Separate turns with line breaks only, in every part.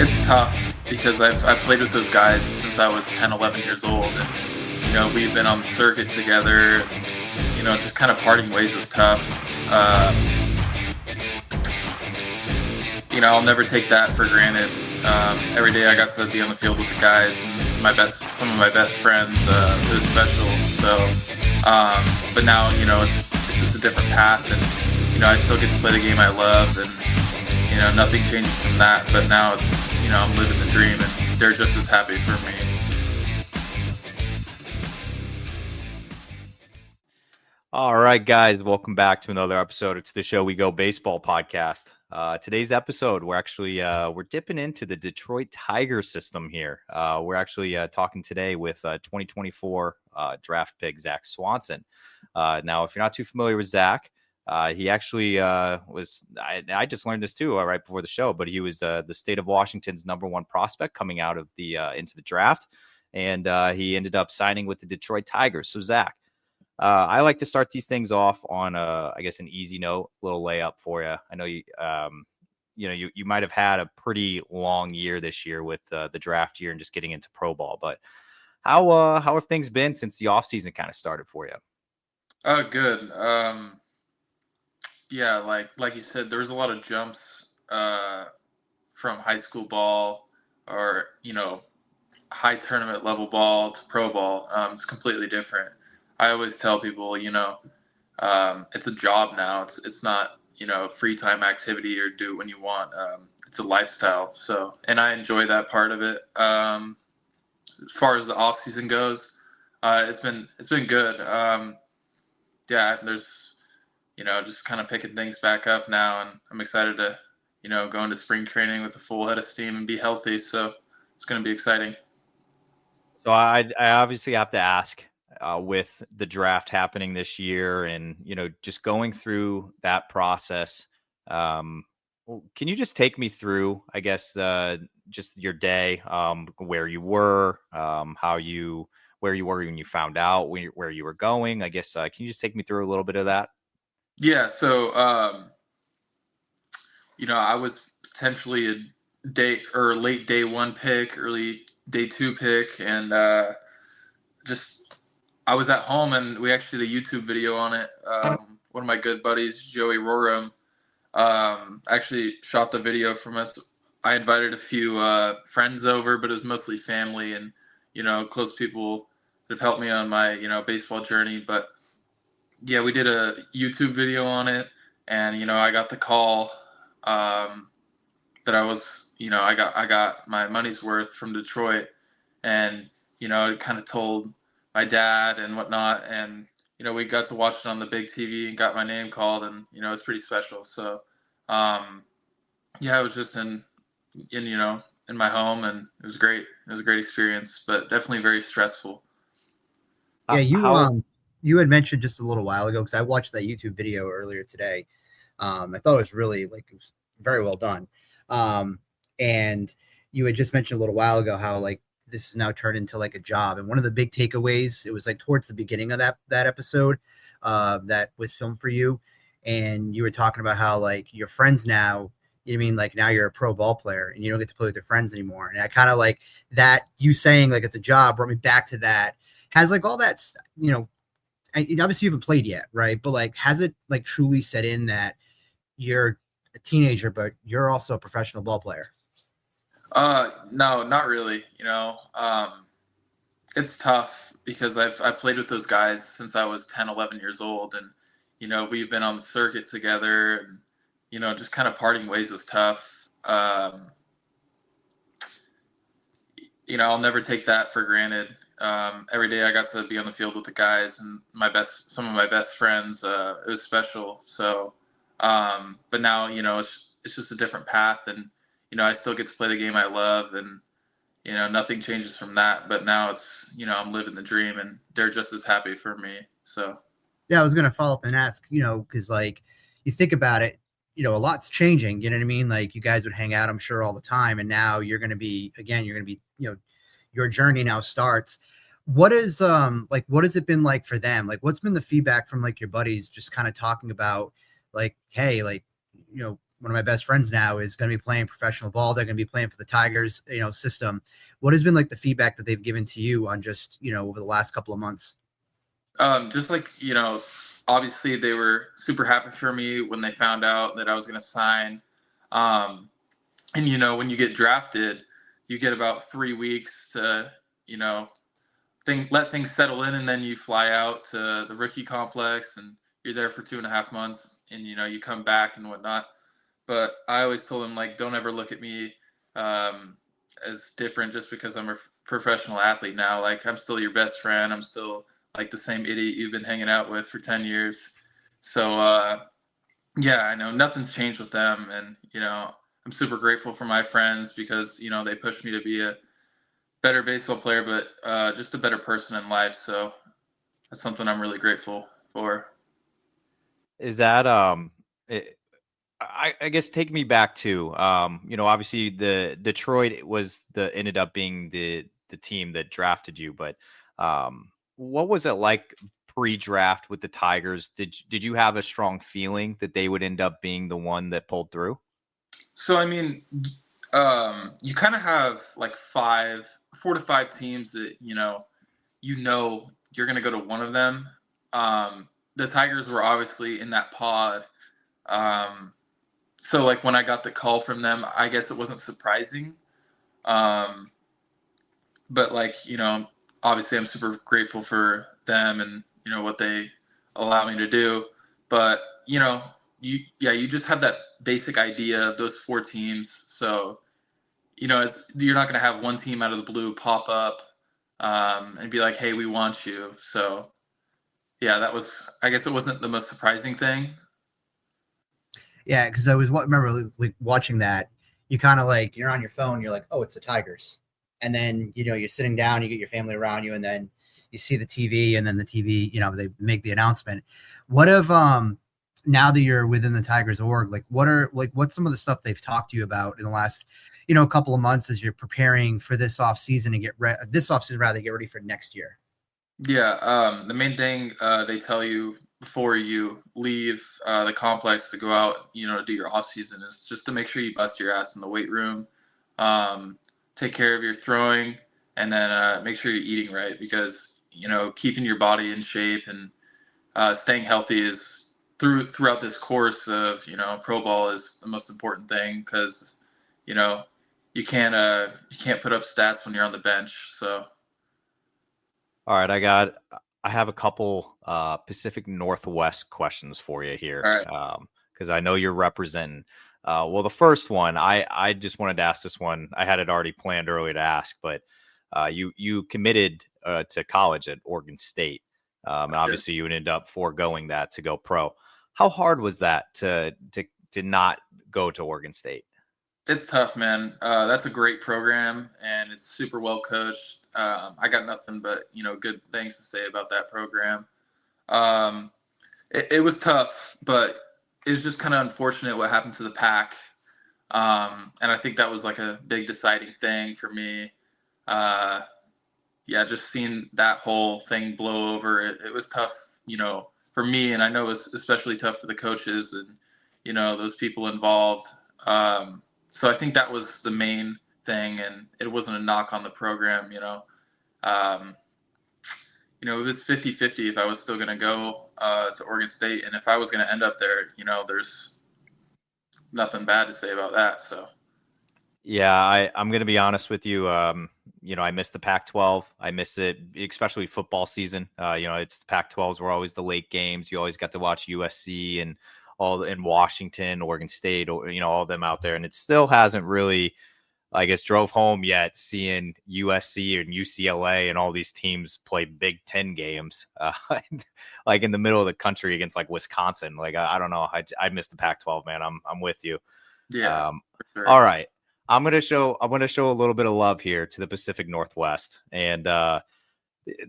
It's tough because I've played with those guys since I was 10, 11 years old, and we've been on the circuit together. Just kind of parting ways is tough. I'll never take that for granted. Every day I got to be on the field with the guys, and some of my best friends. It was special. So, but now it's just a different path, and I still get to play the game I love, and nothing changes from that. But now it's I'm living the dream, and they're just as happy for me.
All right, guys, welcome back to another episode of the Show We Go Baseball podcast. Today's episode, we're dipping into the Detroit Tigers system here. We're actually talking today with 2024 draft pick Zach Swanson. Now, if you're not too familiar with Zach, he actually was. I just learned this too right before the show, but he was the state of Washington's #1 prospect coming out of the into the draft, and he ended up signing with the Detroit Tigers. So, Zach. I like to start these things off on, I guess, an easy note, a little layup for you. I know you might have had a pretty long year this year with the draft year and just getting into pro ball. But how have things been since the offseason kind of started for you?
Good. Yeah, like you said, there's a lot of jumps from high school ball or high tournament level ball to pro ball. It's completely different. I always tell people, it's a job now. It's not, free time activity or do it when you want. It's a lifestyle. So, and I enjoy that part of it. As far as the off season goes, it's been good. Yeah, there's, just kind of picking things back up now, and I'm excited to, go into spring training with a full head of steam and be healthy. So it's going to be exciting.
So I obviously have to ask. With the draft happening this year and, just going through that process, can you just take me through, I guess, just your day, where you were, where you were when you found out where you were going? I guess, can you just take me through a little bit of that?
Yeah. So, I was potentially a late day 1 pick, early day 2 pick, and I was at home, and we actually did a YouTube video on it. One of my good buddies, Joey Roram, actually shot the video from us. I invited a few friends over, but it was mostly family and, close people that have helped me on my, baseball journey. But, yeah, we did a YouTube video on it, and, I got the call that I was, I got my money's worth from Detroit, and, it kind of told my dad and whatnot, and we got to watch it on the big TV and got my name called, and it was pretty special. So yeah, I was just in my home, and it was great. It was a great experience, but definitely very stressful.
Yeah, you had mentioned just a little while ago, because I watched that YouTube video earlier today. I thought it was really it was very well done. And you had just mentioned a little while ago how this is now turned into a job. And one of the big takeaways, it was towards the beginning of that episode that was filmed for you. And you were talking about how your friends now, now you're a pro ball player and you don't get to play with your friends anymore. And I kind of that you saying it's a job brought me back to that. Has all that, obviously you haven't played yet, right? But has it truly set in that you're a teenager, but you're also a professional ball player?
No, not really. It's tough because I've played with those guys since I was 10, 11 years old, and we've been on the circuit together, and just kind of parting ways is tough. I'll never take that for granted. Every day I got to be on the field with the guys and some of my best friends. It was special. So, but now it's just a different path, and I still get to play the game I love, and, nothing changes from that. But now it's, I'm living the dream, and they're just as happy for me. So,
yeah, I was going to follow up and ask, because you think about it, a lot's changing, you know what I mean? You guys would hang out, I'm sure, all the time. And now you're going to be, your journey now starts. What is, what has it been like for them? What's been the feedback from your buddies just kind of talking about hey, one of my best friends now is going to be playing professional ball. They're going to be playing for the Tigers, system. What has been like the feedback that they've given to you on just, over the last couple of months?
Just like, obviously they were super happy for me when they found out that I was going to sign. And, when you get drafted, you get about 3 weeks to, let things settle in, and then you fly out to the rookie complex and you're there for 2.5 months, and, you come back and whatnot. But I always told him, like, don't ever look at me as different just because I'm a professional athlete now. Like, I'm still your best friend. I'm still like the same idiot you've been hanging out with for 10 years. So, yeah, I know nothing's changed with them. And, I'm super grateful for my friends because, they pushed me to be a better baseball player, but just a better person in life. So that's something I'm really grateful for.
Is that, I guess take me back to, obviously the Detroit ended up being the team that drafted you, but what was it like pre-draft with the Tigers? Did you have a strong feeling that they would end up being the one that pulled through?
So, I mean, you kind of have like 4 to 5 teams that, you're going to go to one of them. The Tigers were obviously in that pod. So, like, when I got the call from them, I guess it wasn't surprising. But, like, obviously I'm super grateful for them and, what they allow me to do. But, you just have that basic idea of those 4 teams. So, you're not going to have one team out of the blue pop up and be like, hey, we want you. So, yeah, I guess it wasn't the most surprising thing.
Yeah, because I remember like watching that. You kind of like, you're on your phone, you're like, oh, it's the Tigers. And then, you're sitting down, you get your family around you, and then you see the TV, and then the TV, they make the announcement. What if, now that you're within the Tigers org, like what's some of the stuff they've talked to you about in the last, couple of months as you're preparing for this offseason and get ready for next year?
Yeah. The main thing they tell you before you leave the complex to go out, to do your off season is just to make sure you bust your ass in the weight room, take care of your throwing, and then make sure you're eating right, because, keeping your body in shape and staying healthy is throughout this course of, pro ball is the most important thing, because, you can't put up stats when you're on the bench. So.
All right, I have a couple Pacific Northwest questions for you here, because I know you're representing. Well, the first one, I just wanted to ask this one. I had it already planned earlier to ask, but you committed to college at Oregon State, and obviously you ended up foregoing that to go pro. How hard was that to not go to Oregon State?
It's tough, man. That's a great program, and it's super well coached. I got nothing but, good things to say about that program. It was tough, but it was just kind of unfortunate what happened to the Pack. And I think that was like a big deciding thing for me. Just seeing that whole thing blow over, it was tough, for me, and I know it was especially tough for the coaches and, those people involved. So I think that was the main thing, and it wasn't a knock on the program, it was 50-50 if I was still going to go to Oregon State, and if I was going to end up there, there's nothing bad to say about that. So.
Yeah, I'm going to be honest with you. I miss the Pac-12. I miss it, especially football season. It's the Pac-12s were always the late games. You always got to watch USC and all in Washington, Oregon State, or, all of them out there. And it still hasn't really, I guess, drove home yet seeing USC and UCLA and all these teams play Big Ten games, like in the middle of the country against like Wisconsin. Like, I don't know. I miss the Pac-12, man. I'm with you.
Yeah.
Sure. All right. I'm going to show a little bit of love here to the Pacific Northwest. And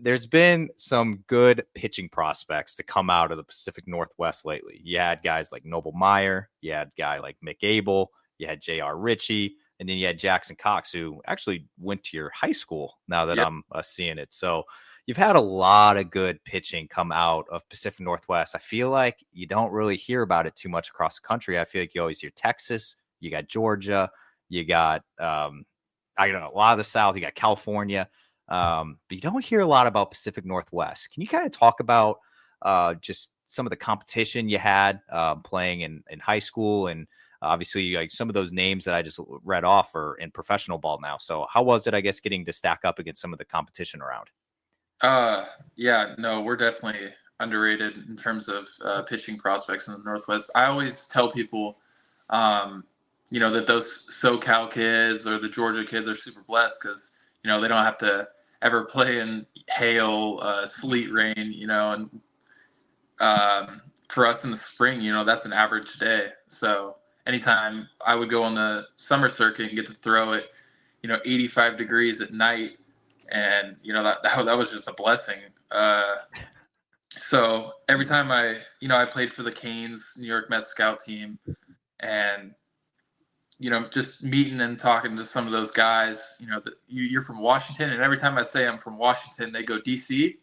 there's been some good pitching prospects to come out of the Pacific Northwest lately. You had guys like Noble Meyer, you had a guy like Mick Abel, you had J.R. Ritchie, and then you had Jackson Cox, who actually went to your high school now that I'm seeing it. So, you've had a lot of good pitching come out of Pacific Northwest. I feel like you don't really hear about it too much across the country. I feel like you always hear Texas, you got Georgia, you got I don't know, a lot of the South, you got California, but you don't hear a lot about Pacific Northwest. Can you kind of talk about just some of the competition you had playing in high school, and obviously like some of those names that I just read off are in professional ball now. So how was it, I guess, getting to stack up against some of the competition around?
Yeah, no, we're definitely underrated in terms of pitching prospects in the Northwest. I always tell people, that those SoCal kids or the Georgia kids are super blessed because, they don't have to ever play in hail, sleet, rain, and for us in the spring, that's an average day. So anytime I would go on the summer circuit and get to throw it, 85 degrees at night, and that was just a blessing. So every time I played for the Canes New York Mets scout team, and just meeting and talking to some of those guys, you're from Washington, and every time I say I'm from Washington, they go DC,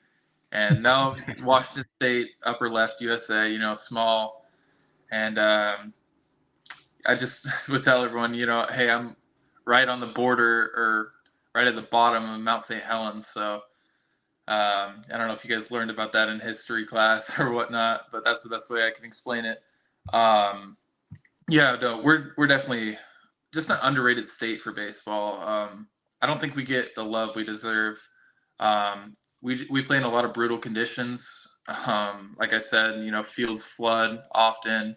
and no, Washington State, upper left, USA, small, and I just would tell everyone, hey, I'm right on the border or right at the bottom of Mount St. Helens. So I don't know if you guys learned about that in history class or whatnot, but that's the best way I can explain it. Yeah, no, we're definitely just an underrated state for baseball. I don't think we get the love we deserve. We play in a lot of brutal conditions. Like I said, fields flood often,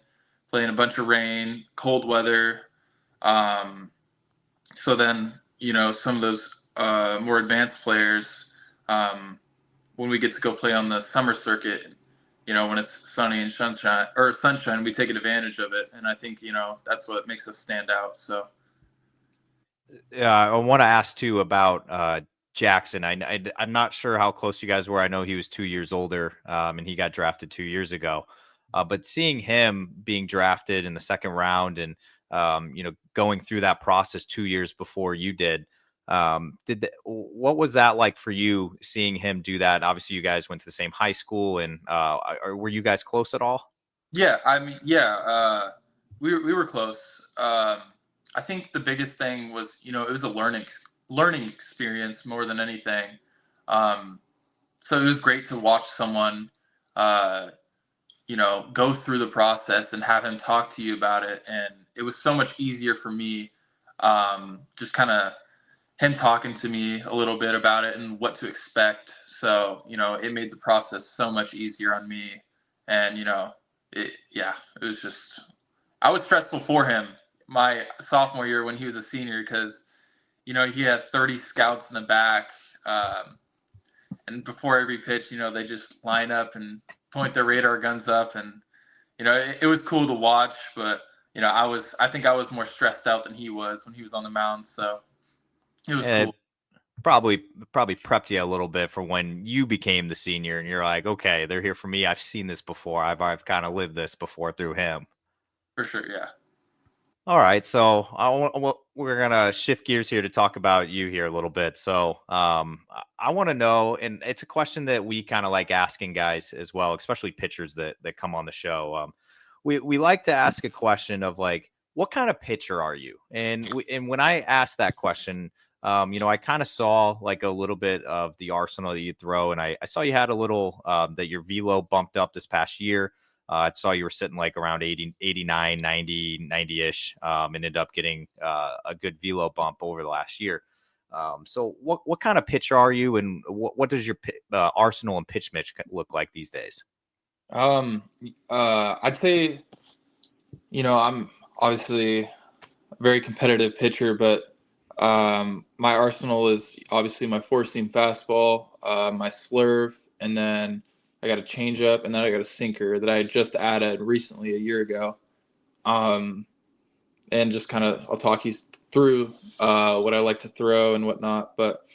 play in a bunch of rain, cold weather. So then, some of those more advanced players, when we get to go play on the summer circuit, when it's sunny and sunshine, we take advantage of it. And I think, that's what makes us stand out. So.
Yeah, I want to ask too about Jackson. I'm not sure how close you guys were. I know he was 2 years older, and he got drafted 2 years ago. But seeing him being drafted in the second round and going through that process 2 years before you did, what was that like for you seeing him do that? Obviously, you guys went to the same high school, and were you guys close at all?
Yeah, I mean, yeah, we were close. I think the biggest thing was, it was a learning experience more than anything. So it was great to watch someone, go through the process and have him talk to you about it. And it was so much easier for me, just kind of him talking to me a little bit about it and what to expect. So, it made the process so much easier on me. And, it was just, I was stressful for him my sophomore year when he was a senior because, he had 30 scouts in the back. And before every pitch, they just line up and point their radar guns up. And, it was cool to watch. But, I think I was more stressed out than he was when he was on the mound. So it was cool.
Probably prepped you a little bit for when you became the senior and you're like, okay, they're here for me. I've seen this before. I've kind of lived this before through him.
For sure, yeah.
All right, so we're gonna shift gears here to talk about you here a little bit. So I want to know, and it's a question that we kind of like asking guys as well, especially pitchers that come on the show. We like to ask a question of like, what kind of pitcher are you? And when I asked that question, I kind of saw like a little bit of the arsenal that you throw, and I saw you had a little that your velo bumped up this past year. I saw you were sitting like around 80, 89, 90, 90-ish, and ended up getting a good velo bump over the last year. So what kind of pitcher are you, and what does your arsenal and pitch mix look like these days?
I'd say, I'm obviously a very competitive pitcher, but my arsenal is obviously my four-seam fastball, my slurve, and then I got a changeup, and then I got a sinker that I just added recently a year ago. And just kind of, I'll talk you through what I like to throw and whatnot. But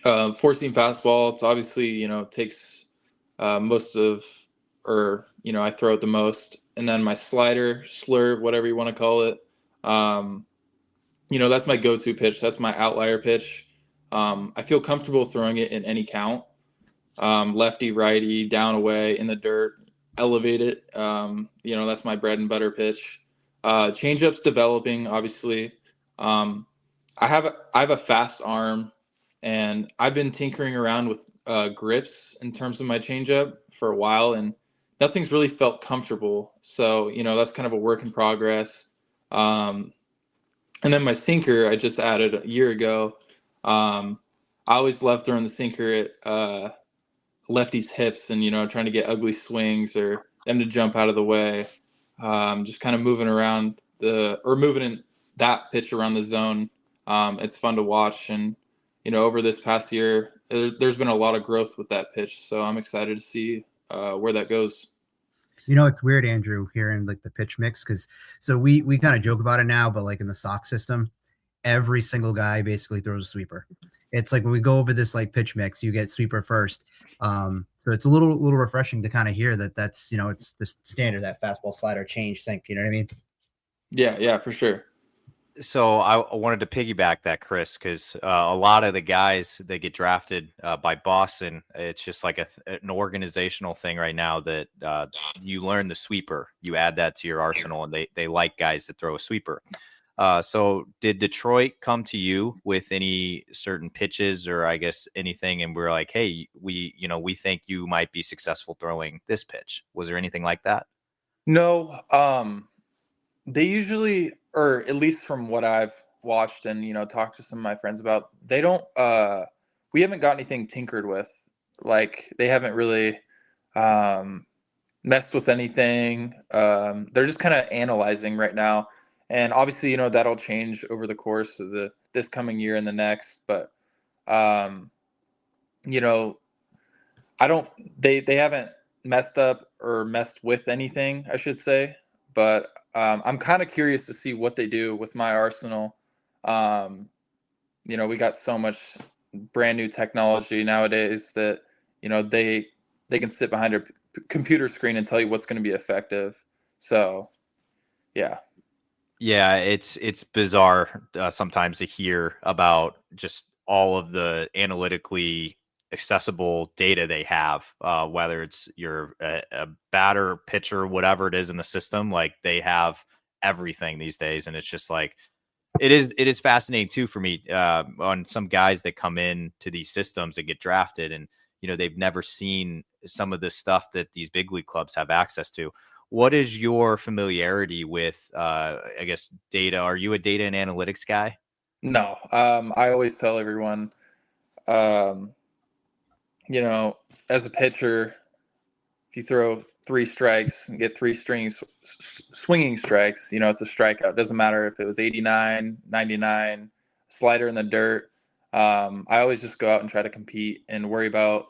four-seam fastball, it's obviously, takes most of, or, I throw it the most. And then my slider, slurve, whatever you want to call it, that's my go-to pitch. That's my outlier pitch. I feel comfortable throwing it in any count. lefty, righty, down, away, in the dirt, elevate it. That's my bread and butter pitch. Changeup's developing, obviously. I have a fast arm, and I've been tinkering around with grips in terms of my changeup for a while, and nothing's really felt comfortable. So that's kind of a work in progress. And then my sinker, I just added a year ago. I always love throwing the sinker at lefties' hips, and trying to get ugly swings or them to jump out of the way. Just kind of moving around moving in that pitch around the zone. It's fun to watch, and over this past year, there's been a lot of growth with that pitch. So I'm excited to see where that goes.
It's weird, Andrew, hearing like the pitch mix, because we kind of joke about it now, but like in the sock system, every single guy basically throws a sweeper. It's like when we go over this like pitch mix, you get sweeper first. So it's a little refreshing to kind of hear that's it's just standard, that fastball, slider, change, sink. You know what I mean?
Yeah, for sure.
So I wanted to piggyback that, Chris, because a lot of the guys that get drafted by Boston, it's just like an organizational thing right now that you learn the sweeper, you add that to your arsenal, and they like guys that throw a sweeper. So did Detroit come to you with any certain pitches or I guess anything, and we're like, hey, we think you might be successful throwing this pitch? Was there anything like that?
No. They usually, or at least from what I've watched and talked to some of my friends about, they don't. We haven't got anything tinkered with. Like they haven't really messed with anything. They're just kind of analyzing right now, and obviously that'll change over the course of this coming year and the next. But I don't. They haven't messed up or messed with anything, I should say. But I'm kind of curious to see what they do with my arsenal. We got so much brand new technology nowadays that they can sit behind a computer screen and tell you what's going to be effective. So, yeah.
Yeah, it's bizarre sometimes to hear about just all of the analytically accessible data they have, whether it's a batter, pitcher, whatever it is in the system. Like they have everything these days, and it's just like it is fascinating too for me on some guys that come in to these systems and get drafted, and they've never seen some of the stuff that these big league clubs have access to. What is your familiarity with, I guess, data? Are you a data and analytics guy?
No. I always tell everyone, as a pitcher, if you throw 3 strikes and get 3 swinging strikes, it's a strikeout. Doesn't matter if it was 89, 99, slider in the dirt. I always just go out and try to compete and worry about,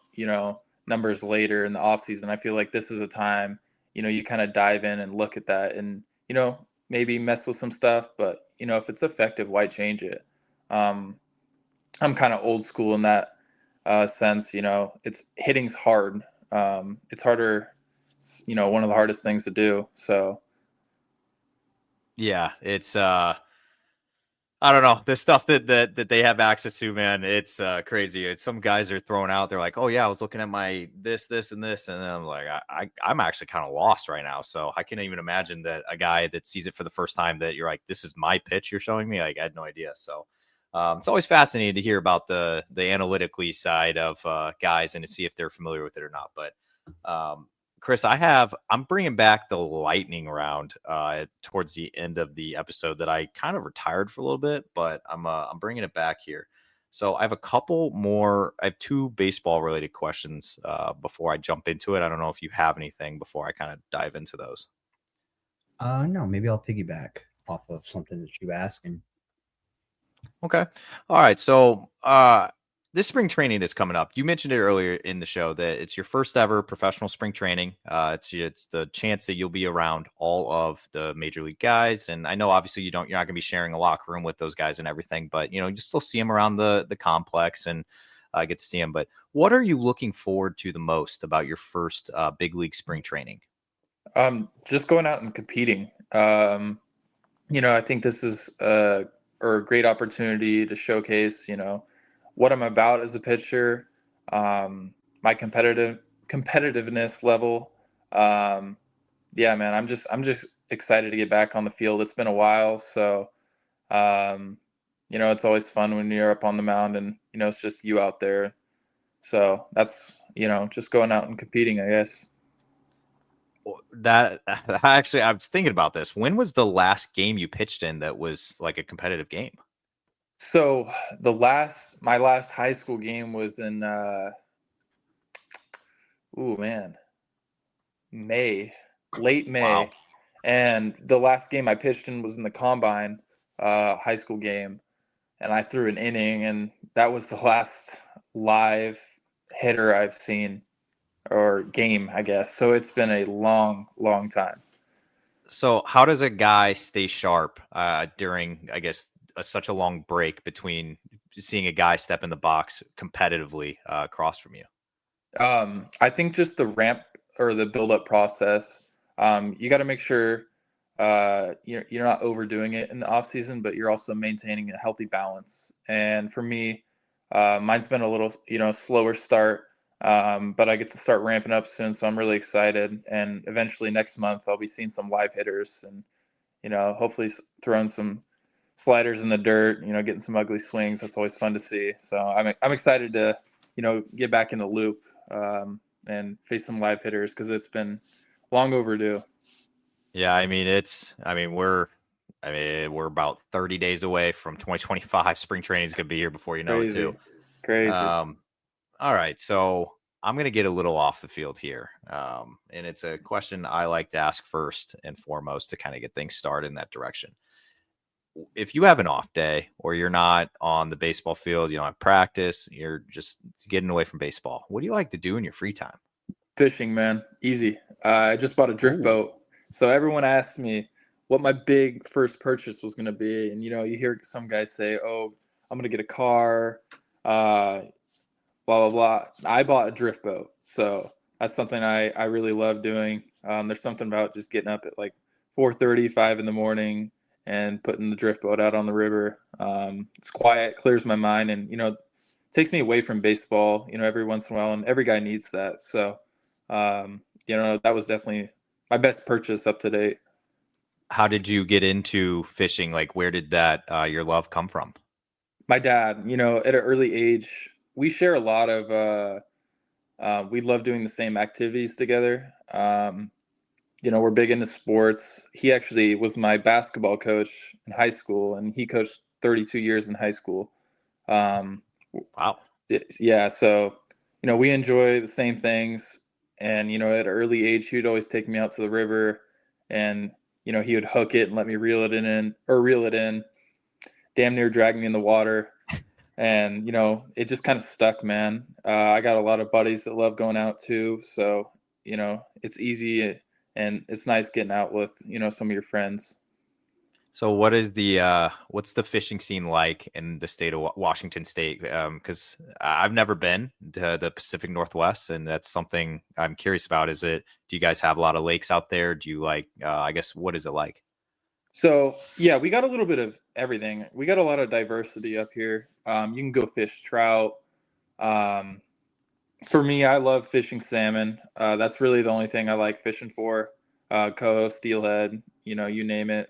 numbers later in the off season. I feel like this is a time, you kind of dive in and look at that and, maybe mess with some stuff, but if it's effective, why change it? I'm kind of old school in that sense. It's hitting's hard. It's harder, one of the hardest things to do. So
yeah, it's I don't know, the stuff that they have access to, man. It's crazy. It's some guys are throwing out. They're like, oh yeah, I was looking at my this and this, and then I'm like, I'm actually kind of lost right now. So I can't even imagine that a guy that sees it for the first time, that you're like, this is my pitch you're showing me. Like I had no idea. So it's always fascinating to hear about the analytically side of guys and to see if they're familiar with it or not. But Chris, I'm bringing back the lightning round towards the end of the episode that I kind of retired for a little bit, but I'm bringing it back here. So I have a couple more. I have 2 baseball related questions before I jump into it. I don't know if you have anything before I kind of dive into those.
No, maybe I'll piggyback off of something that you asked.
Okay. All right. So this spring training that's coming up, you mentioned it earlier in the show that it's your first ever professional spring training. It's the chance that you'll be around all of the major league guys. And I know obviously you're not going to be sharing a locker room with those guys and everything, but you still see them around the complex and get to see them. But what are you looking forward to the most about your first big league spring training?
Just going out and competing. I think this is a great opportunity to showcase, what I'm about as a pitcher, my my competitiveness level. Yeah, man, I'm just excited to get back on the field. It's been a while, so it's always fun when you're up on the mound and it's just you out there. So that's just going out and competing, I guess.
That actually, I was thinking about this. When was the last game you pitched in that was like a competitive game?
So my last high school game was in late May,
Wow.
and the last game I pitched in was in the combine, high school game, and I threw an inning, and that was the last live hitter I've seen, or game, I guess. So it's been a long, long time.
So how does a guy stay sharp during, I guess, such a long break between seeing a guy step in the box competitively across from you?
I think just the ramp or the build-up process. You got to make sure you're not overdoing it in the off season, but you're also maintaining a healthy balance. And for me, mine's been a little slower start, but I get to start ramping up soon, so I'm really excited. And eventually next month, I'll be seeing some live hitters, and hopefully throwing some sliders in the dirt. Getting some ugly swings. That's always fun to see. So I'm excited to get back in the loop and face some live hitters because it's been long overdue.
Yeah, we're about 30 days away from 2025. Spring training is going to be here before you know it too.
Crazy.
All right, so I'm going to get a little off the field here. And it's a question I like to ask first and foremost to kind of get things started in that direction. If you have an off day or you're not on the baseball field, you don't have practice, you're just getting away from baseball, what do you like to do in your free time?
Fishing, man. Easy. I just bought a drift boat. So everyone asked me what my big first purchase was going to be. And, you hear some guys say, oh, I'm going to get a car, blah, blah, blah. I bought a drift boat. So that's something I really love doing. There's something about just getting up at like 4:30, 5 in the morning and putting the drift boat out on the river. It's quiet, clears my mind, and, takes me away from baseball, every once in a while. And every guy needs that. So, that was definitely my best purchase up to date.
How did you get into fishing? Like, where did that your love come from?
My dad, at an early age, we share a lot of we love doing the same activities together. We're big into sports. He actually was my basketball coach in high school, and he coached 32 years in high school.
Wow.
Yeah, so we enjoy the same things. And, at an early age, he would always take me out to the river, and, he would hook it and let me reel it in, damn near drag me in the water. And, it just kind of stuck, man. I got a lot of buddies that love going out too. So, it's easy and it's nice getting out with, some of your friends.
So what is what's the fishing scene like in the state of Washington State? Because I've never been to the Pacific Northwest, and that's something I'm curious about. Do you guys have a lot of lakes out there? Do you like, I guess, what is it like?
So, yeah, we got a little bit of everything. We got a lot of diversity up here. You can go fish trout. For me, I love fishing salmon. That's really the only thing I like fishing for. Coho, steelhead, you name it.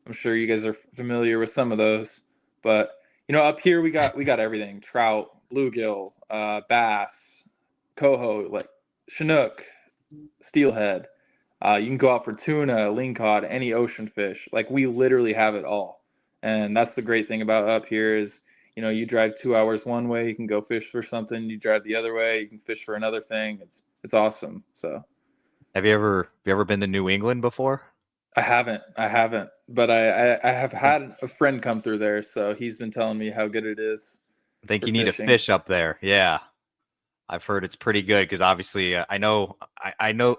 I'm sure you guys are familiar with some of those, but up here we got everything: trout, bluegill, bass, coho, like chinook, steelhead. You can go out for tuna, lingcod, any ocean fish. Like, we literally have it all, and that's the great thing about up here is you drive 2 hours one way, you can go fish for something. You drive the other way, you can fish for another thing. It's awesome. So,
have you ever been to New England before?
I haven't, but I have had a friend come through there, so he's been telling me how good it is.
I think you need to fish up there. Yeah, I've heard it's pretty good because obviously I know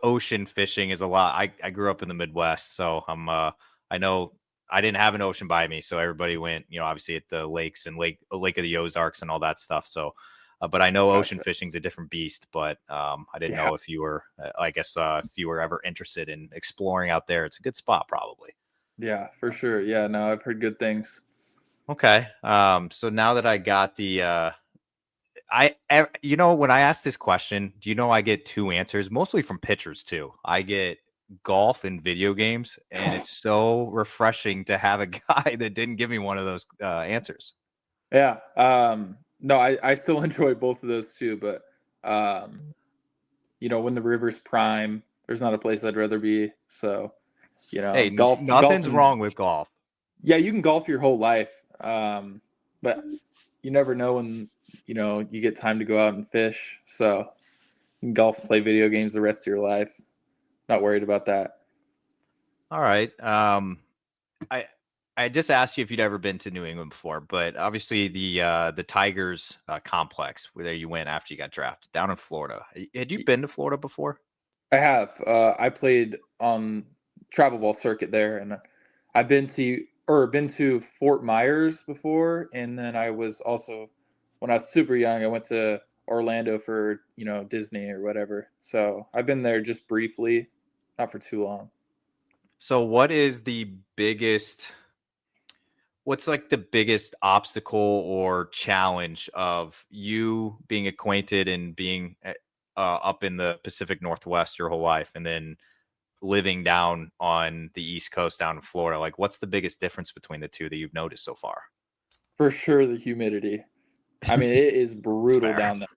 ocean fishing is a lot. I grew up in the Midwest, so I know I didn't have an ocean by me, so everybody went obviously at the lakes and Lake of the Ozarks and all that stuff. So. But I know ocean fishing's a different beast, but I didn't know if you were, if you were ever interested in exploring out there. It's a good spot, probably.
Yeah, for sure. Yeah, no, I've heard good things.
Okay. So now that I got when I ask this question, do you know I get two answers, mostly from pitchers too. I get golf and video games, and it's so refreshing to have a guy that didn't give me one of those answers.
Yeah. No, I still enjoy both of those too, but when the river's prime, there's not a place I'd rather be. So,
Hey,
golf.
nothing's wrong with golf.
Yeah, you can golf your whole life, but you never know when you get time to go out and fish. So you can golf and play video games the rest of your life. Not worried about that.
All right. I just asked you if you'd ever been to New England before, but obviously the Tigers complex where you went after you got drafted down in Florida. Had you been to Florida before?
I have. I played on travel ball circuit there, and I've been to Fort Myers before, and then I was also, when I was super young, I went to Orlando for Disney or whatever. So I've been there just briefly, not for too long.
So what's like the biggest obstacle or challenge of you being acquainted and being up in the Pacific Northwest your whole life, and then living down on the East Coast down in Florida? Like, what's the biggest difference between the two that you've noticed so far?
For sure, the humidity. I mean, it is brutal down there.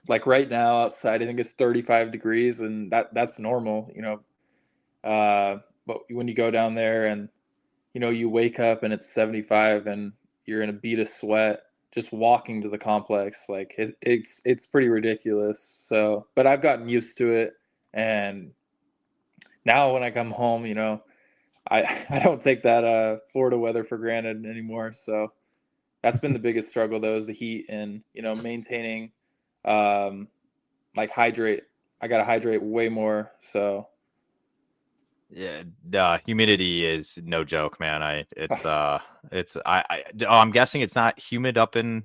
Like right now outside, I think it's 35 degrees, and that's normal, but when you go down there and you wake up and it's 75 and you're in a bead of sweat just walking to the complex. Like it's pretty ridiculous. So, but I've gotten used to it. And now when I come home, I don't take that Florida weather for granted anymore. So that's been the biggest struggle though, is the heat and, maintaining, hydrate. I got to hydrate way more. So
yeah, the humidity is no joke, man. I'm guessing it's not humid up in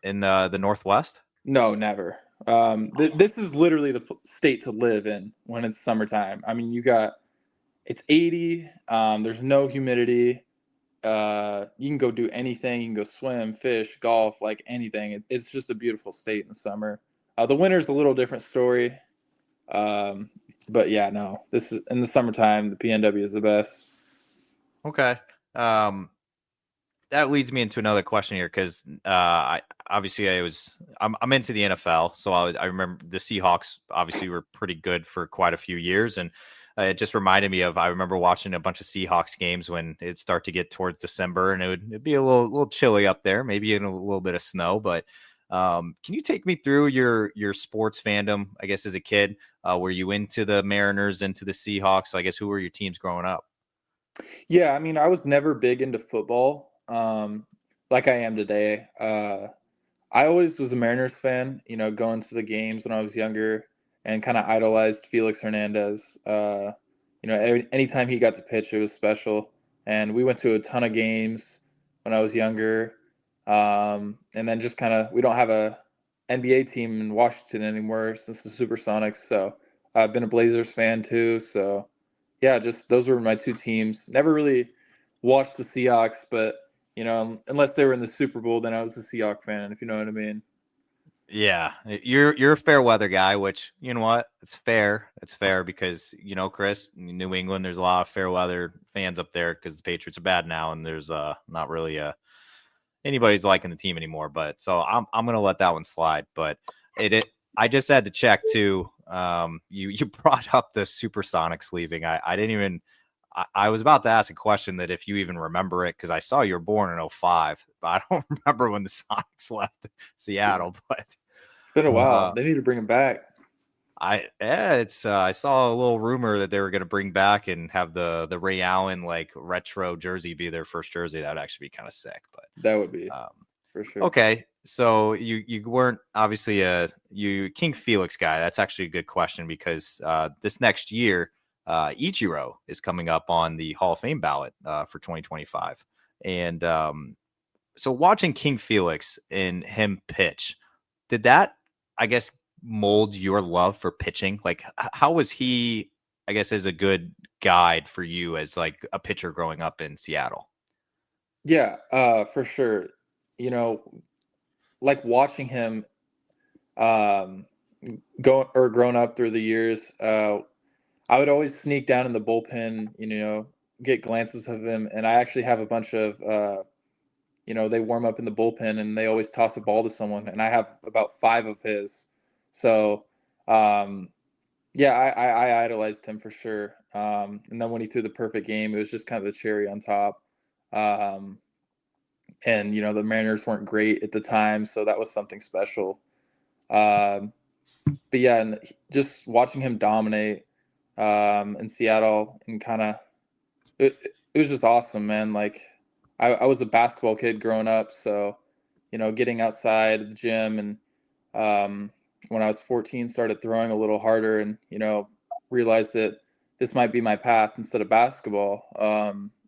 the Northwest.
No, never. This is literally the state to live in when it's summertime. I mean, it's 80. There's no humidity. You can go do anything. You can go swim, fish, golf, like anything. It's just a beautiful state in the summer. The winter's a little different story. But yeah, no, this is in the summertime. The PNW is the best.
Okay. That leads me into another question here, because I'm into the NFL, so I remember the Seahawks obviously were pretty good for quite a few years, and it just reminded me I remember watching a bunch of Seahawks games when it'd start to get towards December, and it'd be a little chilly up there, maybe in a little bit of snow. But can you take me through your sports fandom? I guess as a kid, were you into the Mariners, into the Seahawks? I guess who were your teams growing up?
Yeah, I mean, I was never big into football, like I am today. I always was a Mariners fan, going to the games when I was younger, and kind of idolized Felix Hernandez. Anytime he got to pitch, it was special. And we went to a ton of games when I was younger. And then just we don't have a NBA team in Washington anymore since the Supersonics. So I've been a Blazers fan too. So yeah, just those were my two teams. Never really watched the Seahawks, but unless they were in the Super Bowl, then I was a Seahawks fan, if you know what I mean.
Yeah, you're a fair weather guy, which, you know what, it's fair. It's fair because, Chris, in New England, there's a lot of fair weather fans up there because the Patriots are bad now, and there's not really anybody's liking the team anymore. But so I'm gonna let that one slide. But I just had to check too. You brought up the Supersonics leaving. I didn't even. I was about to ask a question that if you even remember it, because I saw you were born in 2005, but I don't remember when the Sonics left Seattle. But
it's been a while. They need to bring him back.
I saw a little rumor that they were going to bring back and have the Ray Allen like retro jersey be their first jersey. That would actually be kind of sick. But
that would be for sure.
Okay, so you weren't obviously you King Felix guy. That's actually a good question, because this next year, Ichiro is coming up on the Hall of Fame ballot for 2025. And so watching King Felix and him pitch, did that, I guess, mold your love for pitching? Like, how was he, I guess, as a good guide for you as like a pitcher growing up in Seattle?
Yeah, for sure. like watching him grown up through the years. I would always sneak down in the bullpen, get glances of him. And I actually have a bunch of, they warm up in the bullpen and they always toss a ball to someone. And I have about 5 of his. So, yeah, I idolized him for sure. And then when he threw the perfect game, it was just kind of the cherry on top. And, the Mariners weren't great at the time, so that was something special. But yeah, and just watching him dominate in Seattle and kind of it was just awesome, man. Like I was a basketball kid growing up, so getting outside of the gym and when I was 14 started throwing a little harder and realized that this might be my path instead of basketball.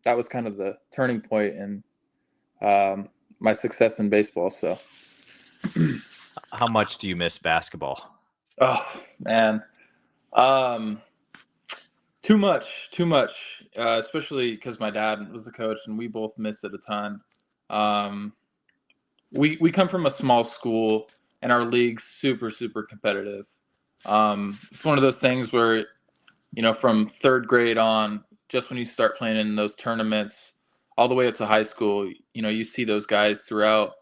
That was kind of the turning point in my success in baseball. So
how much do you miss basketball?
Oh man. Too much, especially because my dad was the coach and we both missed it a ton. We come from a small school and our league's super, super competitive. It's one of those things where, from 3rd grade on, just when you start playing in those tournaments, all the way up to high school, you see those guys throughout,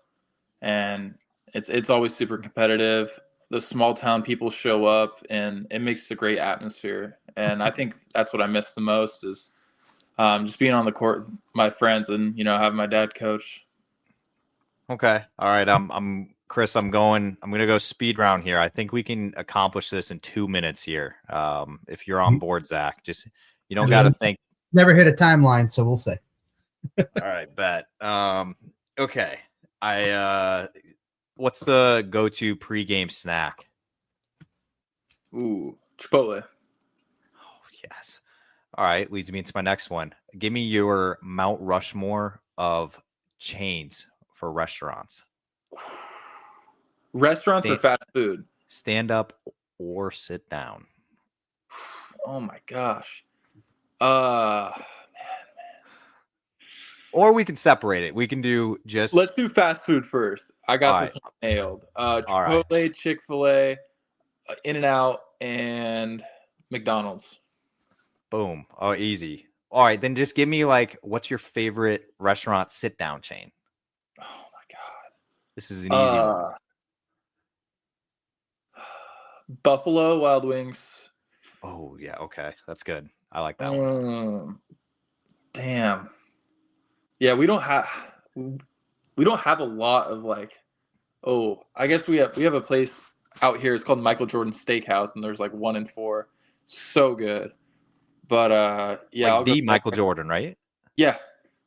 and it's always super competitive. The small town people show up and it makes a great atmosphere. And I think that's what I miss the most is just being on the court with my friends and, having my dad coach.
Okay. All right. I'm Chris, I'm going to go speed round here. I think we can accomplish this in 2 minutes here. If you're on board, Zach, just, you don't got to think.
Never hit a timeline. So we'll see.
All right. Bet. Okay. What's the go-to pregame snack?
Ooh, Chipotle.
Oh, yes. All right. Leads me into my next one. Give me your Mount Rushmore of chains for restaurants.
Restaurants or fast food?
Stand up or sit down.
Oh my gosh. Man.
Or we can separate it. We can do just.
Let's do fast food first. I got this one nailed. Chipotle, right. Chick-fil-A, In-N-Out, and McDonald's.
Boom. Oh, easy. All right, then just give me what's your favorite restaurant sit-down chain?
Oh my god,
this is an easy one.
Buffalo Wild Wings.
Oh yeah, okay, that's good. I like that one.
Damn. Yeah, we don't have a lot of I guess we have a place out here. It's called Michael Jordan Steakhouse, and there's 1 in 4. So good. But yeah,
the Michael Jordan, right?
Yeah.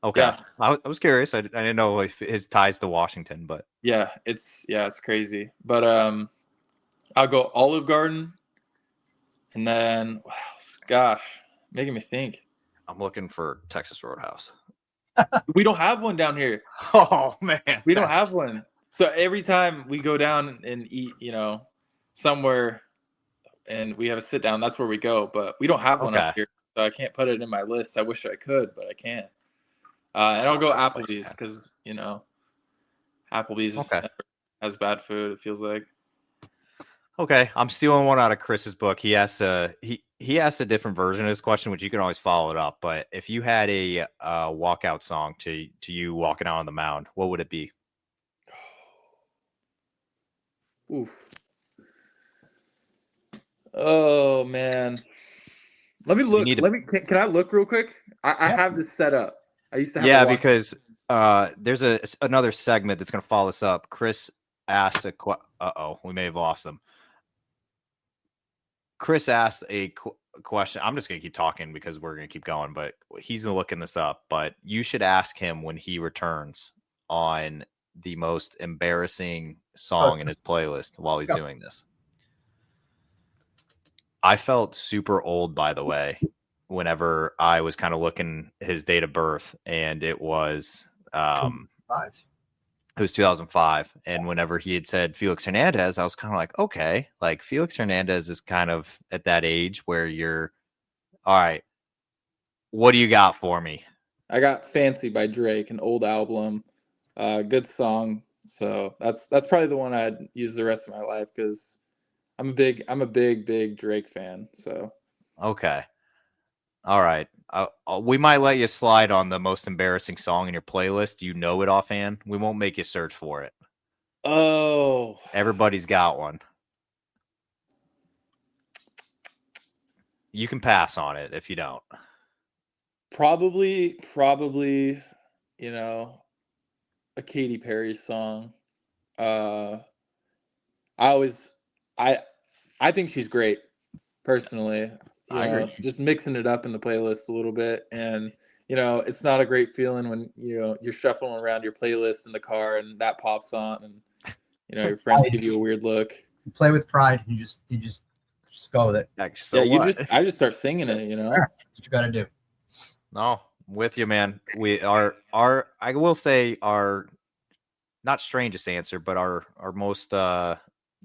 Okay. Yeah. I was curious. I didn't know his ties to Washington, but
yeah, it's crazy. But I'll go Olive Garden, and then what else? Gosh, making me think.
I'm looking for Texas Roadhouse.
We don't have one down here.
Oh man,
we don't have one. So every time we go down and eat, somewhere, and we have a sit down, that's where we go. But we don't have one up here, so I can't put it in my list. I wish I could, but I can't. And I'll go Applebee's because Applebee's has bad food. It feels like.
Okay, I'm stealing one out of Chris's book. He asked a different version of this question, which you can always follow it up. But if you had a walkout song to you walking out on the mound, what would it be?
Oof. Oh man. Let me look. Can I look real quick? I have this set up. I used to have
because there's another segment that's going to follow this up. Chris asked a we may have lost him. Chris asked a question. I'm just going to keep talking because we're going to keep going, but he's looking this up. But you should ask him when he returns on the most embarrassing song in his playlist while he's doing this. I felt super old, by the way, whenever I was kind of looking his date of birth, and it was
2005.
It was 2005. And whenever he had said Felix Hernandez, I was kind of like, okay, Felix Hernandez is kind of at that age where you're, all right, what do you got for me?
I got Fancy by Drake, an old album. Good song. So that's probably the one I'd use the rest of my life because I'm a big Drake fan. So
Okay. All right. We might let you slide on the most embarrassing song in your playlist. You know it offhand. We won't make you search for it.
oh,
Everybody's got one. You can pass on it if you don't.
probably you know, a Katy Perry song. Uh, I always I I think she's great personally. You
I agree.
know, just mixing it up in the playlist a little bit, and you know, it's not a great feeling when you know you're shuffling around your playlist in the car and that pops on, and you know your friends give you a weird look.
You play with pride. You just go with it.
So
yeah,
what?
I just start singing it. You know,
That's what you got to do.
No, I'm with you, man. We are I will say our not strangest answer, but our most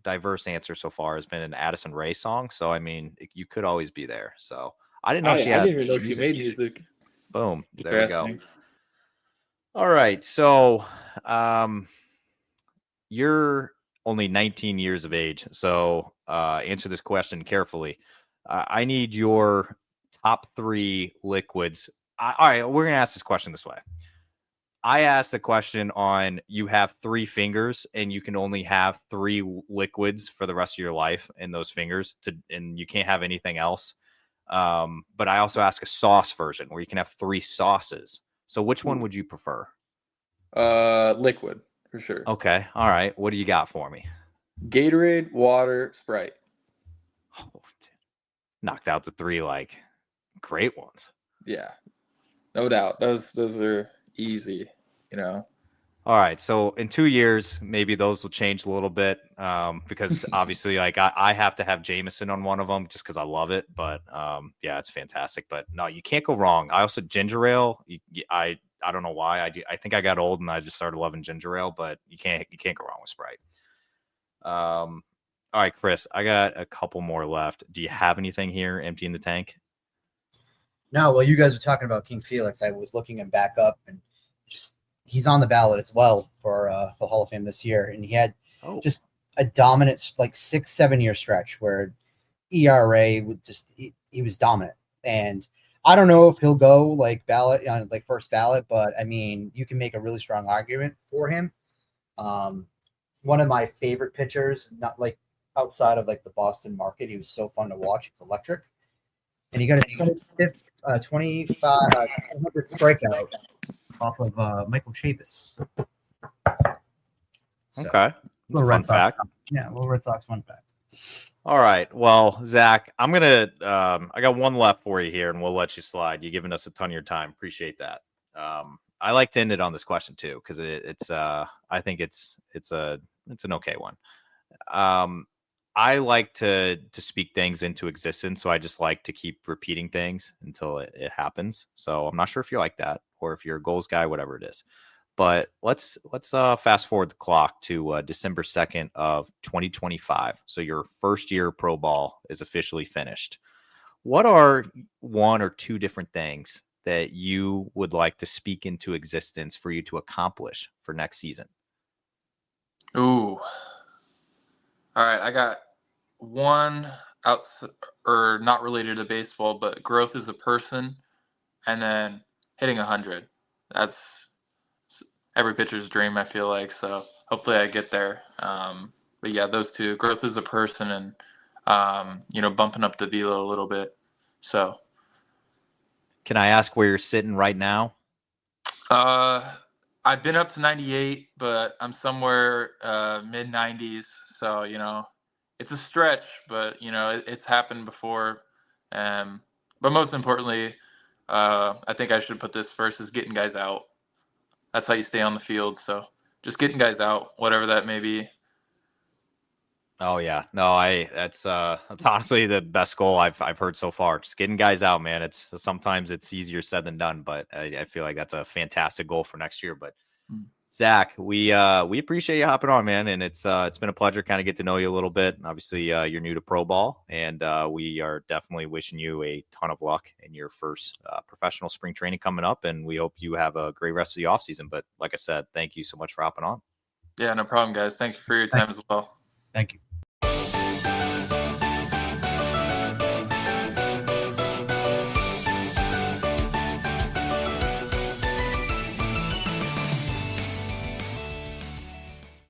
diverse answer so far has been an Addison Rae song. So I mean, you could always be there. So I didn't know she
I
had
didn't even know she
music.
made music.
Boom, there we go.
Interesting.
All right, so you're only 19 years of age, so answer this question carefully. I need your top 3 liquids. All right, we're gonna ask this question this way. I asked the question on you have 3 fingers and you can only have 3 liquids for the rest of your life in those fingers, and you can't have anything else. But I also ask a sauce version where you can have 3 sauces. So which one would you prefer?
Liquid for sure.
Okay, all right. What do you got for me?
Gatorade, water, Sprite.
Oh, knocked out the 3 like great ones.
Yeah, no doubt. Those are easy. You know.
All right. So in 2 years, maybe those will change a little bit because obviously, like I have to have Jameson on one of them just because I love it. But yeah, it's fantastic. But no, you can't go wrong. I also ginger ale. I don't know why. I think I got old and I just started loving ginger ale. But you can't go wrong with Sprite. All right, Chris. I got a couple more left. Do you have anything here emptying the tank?
No, well, you guys were talking about King Felix. I was looking him back up, and just he's on the ballot as well for the Hall of Fame this year, and he had just a dominant like 6-7 year stretch where ERA would just he was dominant. And I don't know if he'll go like ballot on like first ballot, but I mean you can make a really strong argument for him. One of my favorite pitchers, not like outside of like the Boston market, he was so fun to watch. He was electric, and he got a 25 100 strikeout off of Michael Chavis. So,
okay.
Little Red Sox. Yeah, little Red Sox fun fact.
All right. Well, Zach, I'm gonna. I got one left for you here, and we'll let you slide. You've given us a ton of your time. Appreciate that. I like to end it on this question too because it's. I think it's an okay one. I like to speak things into existence, so I just like to keep repeating things until it happens. So I'm not sure if you're like that or if you're a goals guy, whatever it is. But let's fast forward the clock to December 2nd of 2025. So your first year pro ball is officially finished. What are 1 or 2 different things that you would like to speak into existence for you to accomplish for next season?
Ooh. All right, I got one or not related to baseball, but growth as a person, and then hitting 100. That's every pitcher's dream, I feel like. So hopefully I get there. But yeah, those 2, growth as a person and you know, bumping up the velo a little bit. So
can I ask where you're sitting right now?
I've been up to 98, but I'm somewhere mid 90s. So, you know, it's a stretch, but, you know, it's happened before. But most importantly, I think I should put this first is getting guys out. That's how you stay on the field. So just getting guys out, whatever that may be.
Oh yeah, no, that's honestly the best goal I've heard so far. Just getting guys out, man. Sometimes it's easier said than done, but I feel like that's a fantastic goal for next year. But Zach, we appreciate you hopping on, man, and it's been a pleasure kind of get to know you a little bit. Obviously, you're new to pro ball, and we are definitely wishing you a ton of luck in your first professional spring training coming up, and we hope you have a great rest of the offseason. But like I said, thank you so much for hopping on.
Yeah, no problem, guys. Thank you for your time as well.
Thank you.